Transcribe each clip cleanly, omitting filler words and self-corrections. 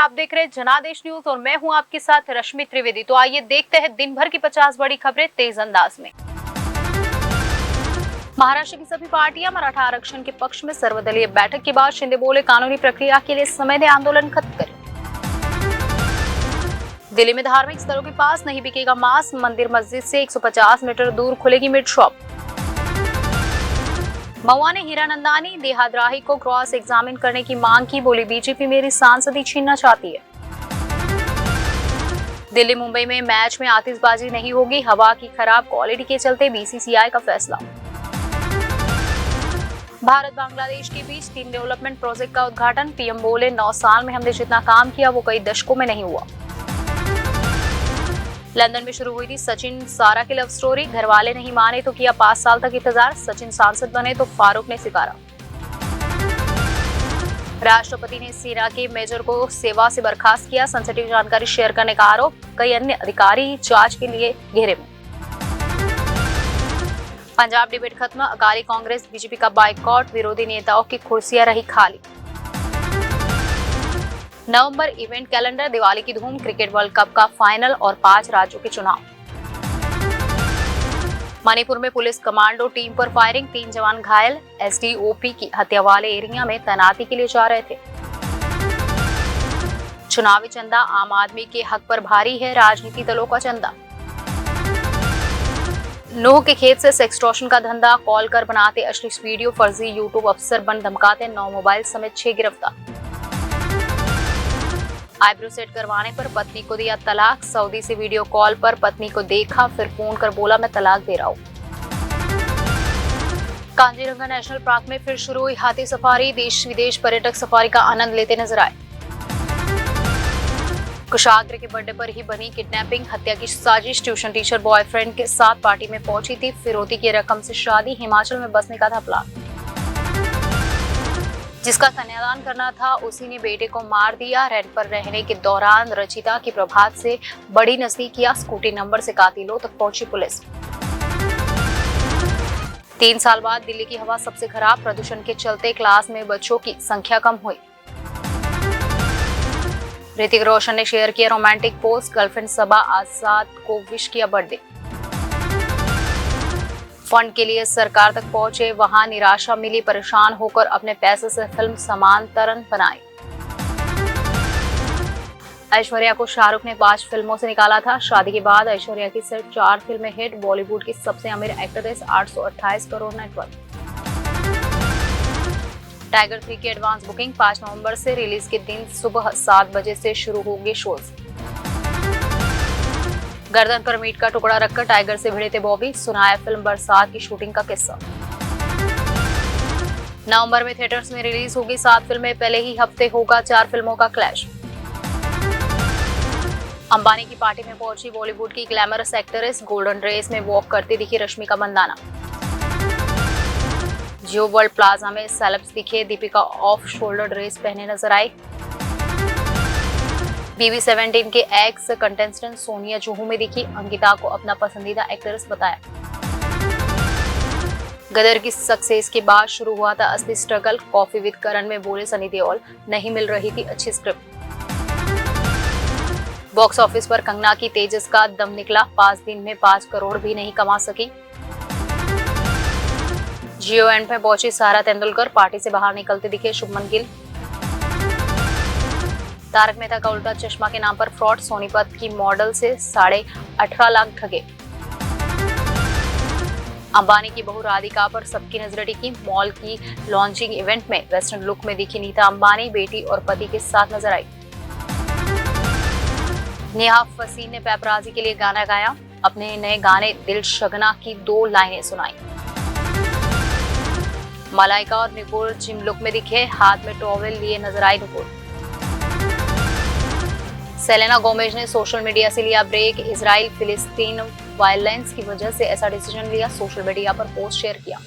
आप देख रहे हैं जनादेश न्यूज और मैं हूं आपके साथ रश्मि त्रिवेदी। तो आइए देखते हैं दिन भर की 50 बड़ी खबरें तेज अंदाज में। महाराष्ट्र की सभी पार्टियां मराठा आरक्षण के पक्ष में सर्वदलीय बैठक के बाद शिंदे बोले, कानूनी प्रक्रिया के लिए समय दे, आंदोलन खत्म करें। दिल्ली में धार्मिक स्थलों के पास नहीं बिकेगा मांस, मंदिर मस्जिद से 150 मीटर दूर खुलेगी मीट शॉप। महुआ ने हीरानंदानी देहाद्राही को क्रॉस एग्जामिन करने की मांग की, बोली बीजेपी मेरी सांसदी छीनना चाहती है। दिल्ली मुंबई में मैच में आतिशबाजी नहीं होगी, हवा की खराब क्वालिटी के चलते बीसीसीआई का फैसला। भारत बांग्लादेश के बीच टीम डेवलपमेंट प्रोजेक्ट का उद्घाटन, पीएम बोले 9 साल में हमने जितना काम किया वो कई दशकों में नहीं हुआ। लंदन में शुरू हुई थी सचिन सारा की लव स्टोरी, घर वाले नहीं माने तो किया 5 साल तक इंतजार, सचिन सांसद बने तो फारूक ने स्वीकारा। राष्ट्रपति ने सेना के मेजर को सेवा से बर्खास्त किया, सेंसिटिव जानकारी शेयर करने का आरोप, कई अन्य अधिकारी जांच के लिए घेरे में। पंजाब डिबेट खत्म, अकाली कांग्रेस बीजेपी का बाइकआउट, विरोधी नेताओं की कुर्सियां रही खाली। नवंबर इवेंट कैलेंडर, दिवाली की धूम, क्रिकेट वर्ल्ड कप का फाइनल और 5 राज्यों के चुनाव। मणिपुर में पुलिस कमांडो टीम पर फायरिंग, 3 जवान घायल, एसडीओपी की हत्या वाले एरिया में तैनाती के लिए जा रहे थे। चुनावी चंदा आम आदमी के हक पर भारी है, राजनीतिक दलों का चंदा। नूह के खेत से सेक्सटॉर्शन का धंधा, कॉल कर बनाते अश्लील वीडियो, फर्जी यूट्यूब अफसर बन धमकाते 9 मोबाइल समेत 6 गिरफ्तार। आईब्रो सेट करवाने पर पत्नी को दिया तलाक, सऊदी से वीडियो कॉल पर पत्नी को देखा, फिर फोन कर बोला मैं तलाक दे रहा हूं। कांजीरंगा नेशनल पार्क में फिर शुरू हुई हाथी सफारी, देश विदेश पर्यटक सफारी का आनंद लेते नजर आए। कुशाग्र के बर्थडे पर ही बनी किडनैपिंग, हत्या की साजिश, ट्यूशन टीचर बॉयफ्रेंड के साथ पार्टी में पहुंची थी, फिरौती की रकम से शादी, हिमाचल में बसने का था प्लान। जिसका कन्यादान करना था उसी ने बेटे को मार दिया, रेंट पर रहने के दौरान रचिता की प्रभात से बड़ी नजदीक किया, स्कूटी नंबर से कातिलों तक पहुंची पुलिस। 3 साल बाद दिल्ली की हवा सबसे खराब, प्रदूषण के चलते क्लास में बच्चों की संख्या कम हुई। ऋतिक रोशन ने शेयर किया रोमांटिक पोस्ट, गर्लफ्रेंड सबा आजाद को विश किया बर्थडे। फंड के लिए सरकार तक पहुंचे, वहां निराशा मिली, परेशान होकर अपने पैसे से फिल्म समांतरण बनाई। ऐश्वर्या को शाहरुख ने 5 फिल्मों से निकाला था, शादी के बाद ऐश्वर्या की सिर्फ 4 फिल्में हिट, बॉलीवुड की सबसे अमीर एक्ट्रेस, 828 करोड़ नेटवर्क। टाइगर 3 की एडवांस बुकिंग, 5 नवंबर से रिलीज के दिन सुबह 7 बजे से शुरू होंगे शोज। गर्दन पर मीट का टुकड़ा रखकर टाइगर से भिड़े थे बॉबी, सुनाया फिल्म बरसात की शूटिंग का किस्सा। नवंबर में थिएटर्स में रिलीज होगी 7 फिल्में, पहले ही हफ्ते होगा 4 फिल्मों का क्लैश। अंबानी की पार्टी में पहुंची बॉलीवुड की ग्लैमरस एक्ट्रेस, गोल्डन ड्रेस में वॉक करती दिखी रश्मिका मंदाना। जियो वर्ल्ड प्लाजा में सेलेब्स दिखे, दीपिका ऑफ शोल्डर ड्रेस पहने नजर आई। BB17 के एक्स कंटेस्टेंट सोनिया जुहू में दिखी, अंकिता को अपना पसंदीदा एक्ट्रेस बताया। गदर की सक्सेस के बाद शुरू हुआ था असली स्ट्रगल, कॉफी विद करण में बोले सनी देओल, नहीं मिल रही थी अच्छी स्क्रिप्ट। बॉक्स ऑफिस पर कंगना की तेजस का दम निकला, 5 दिन में 5 करोड़ भी नहीं कमा सकी। जियो एंड में पहुंची सारा तेंदुलकर, पार्टी से बाहर निकलते दिखे शुभमन गिल। तारक मेहता का उल्टा चश्मा के नाम पर फ्रॉड, सोनीपत की मॉडल से 18.5 लाख ठगे। अंबानी की बहू राधिका पर सबकी नजरें टिकी, मॉल की लॉन्चिंग इवेंट में वेस्टर्न लुक में दिखी नीता अंबानी, बेटी और पति के साथ नजर आई। नेहा फसीह ने पैपराजी के लिए गाना गाया, अपने नए गाने दिल शगना की 2 लाइनें सुनाई। मलाइका और नुपुर जिम लुक में दिखे, हाथ में टॉवेल लिए नजर आई नुपुर। सेलेना गोमेज ने सोशल मीडिया से लिया ब्रेक, इजराइल फिलिस्तीन वायलेंस की वजह से ऐसा डिसीजन लिया, सोशल मीडिया पर पोस्ट शेयर किया।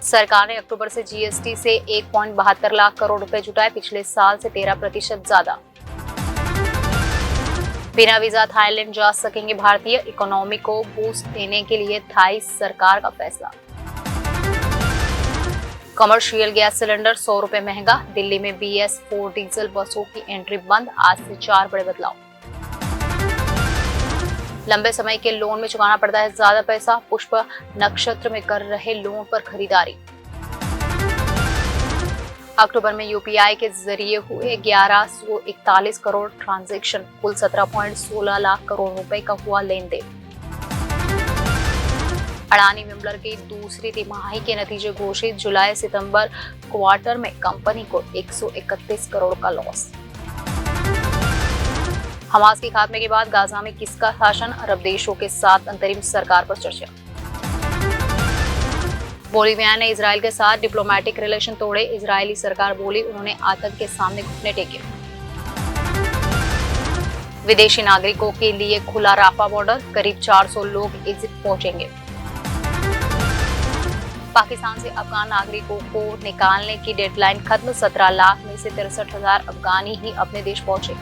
सरकार ने अक्टूबर से जीएसटी से 1.72 लाख करोड़ रुपए जुटाए, पिछले साल से 13% ज्यादा। बिना वीजा थाईलैंड जा सकेंगे भारतीय, इकोनॉमी को बूस्ट देने के लिए थाई सरकार का फैसला। कमर्शियल गैस सिलेंडर 100 रुपए महंगा। दिल्ली में BS4 डीजल बसों की एंट्री बंद। आज से 4 बड़े बदलाव। लंबे समय के लोन में चुकाना पड़ता है ज्यादा पैसा। पुष्प नक्षत्र में कर रहे लोन पर खरीदारी। अक्टूबर में UPI के जरिए हुए 1141 करोड़ ट्रांजैक्शन, कुल 17.16 लाख करोड़ रुपए का हुआ लेन देन। अडानी विमलर की दूसरी तिमाही के नतीजे घोषित। जुलाई सितंबर क्वार्टर में कंपनी को 131 करोड़ का लॉस। हमास के खात्मे के बाद गाजा में किसका शासन? अरब देशों के साथ अंतरिम सरकार पर चर्चा। बोलिविया ने इजराइल के साथ डिप्लोमेटिक रिलेशन तोड़े। इजरायली सरकार बोली उन्होंने आतंक के सामने घुटने टेके। विदेशी नागरिकों के लिए खुला राफा बॉर्डर, करीब 400 लोग इजिप्ट पहुंचेंगे। पाकिस्तान से अफगान नागरिकों को निकालने की डेडलाइन खत्म। 17 लाख में से 63,000 अफगानी ही अपने देश पहुंचे।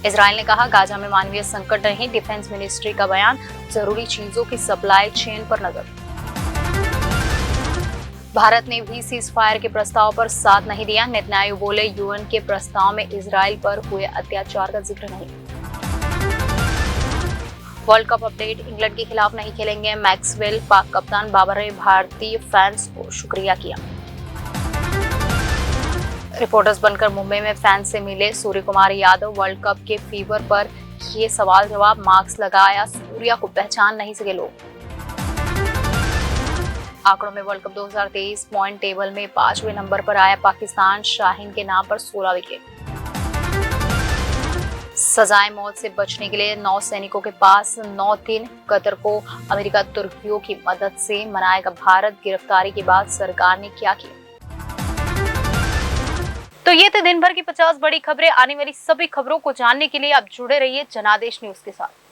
इजराइल ने कहा गाजा में मानवीय संकट नहीं। डिफेंस मिनिस्ट्री का बयान। जरूरी चीजों की सप्लाई चेन पर नजर। भारत ने भी सीज फायर के प्रस्ताव पर साथ नहीं दिया। नेतन्याहू बोले UN के प्रस्ताव में इजराइल पर हुए अत्याचार का जिक्र नहीं। World cup update. इंग्लैंड के खिलाफ नहीं खेलेंगे मैक्सवेल। पाक कप्तान बाबर ने भारतीय फैंस को शुक्रिया किया। रिपोर्टर्स बनकर मुंबई में फैंस से मिले सूर्य कुमार यादव। वर्ल्ड कप के फीवर पर किए सवाल जवाब। मार्क्स लगाया सूर्या को पहचान नहीं सके लोग। आंकड़ों में वर्ल्ड कप 2023 पॉइंट टेबल में 5वें नंबर पर आया पाकिस्तान। शाहीन के नाम पर 16 विकेट। सजाए मौत से बचने के लिए 9 सैनिकों के पास 9 दिन। कतर को अमेरिका तुर्कियों की मदद से मनाएगा भारत। गिरफ्तारी के बाद सरकार ने क्या किया? तो ये थे दिन भर की 50 बड़ी खबरें। आने वाली सभी खबरों को जानने के लिए आप जुड़े रहिए जनादेश न्यूज के साथ।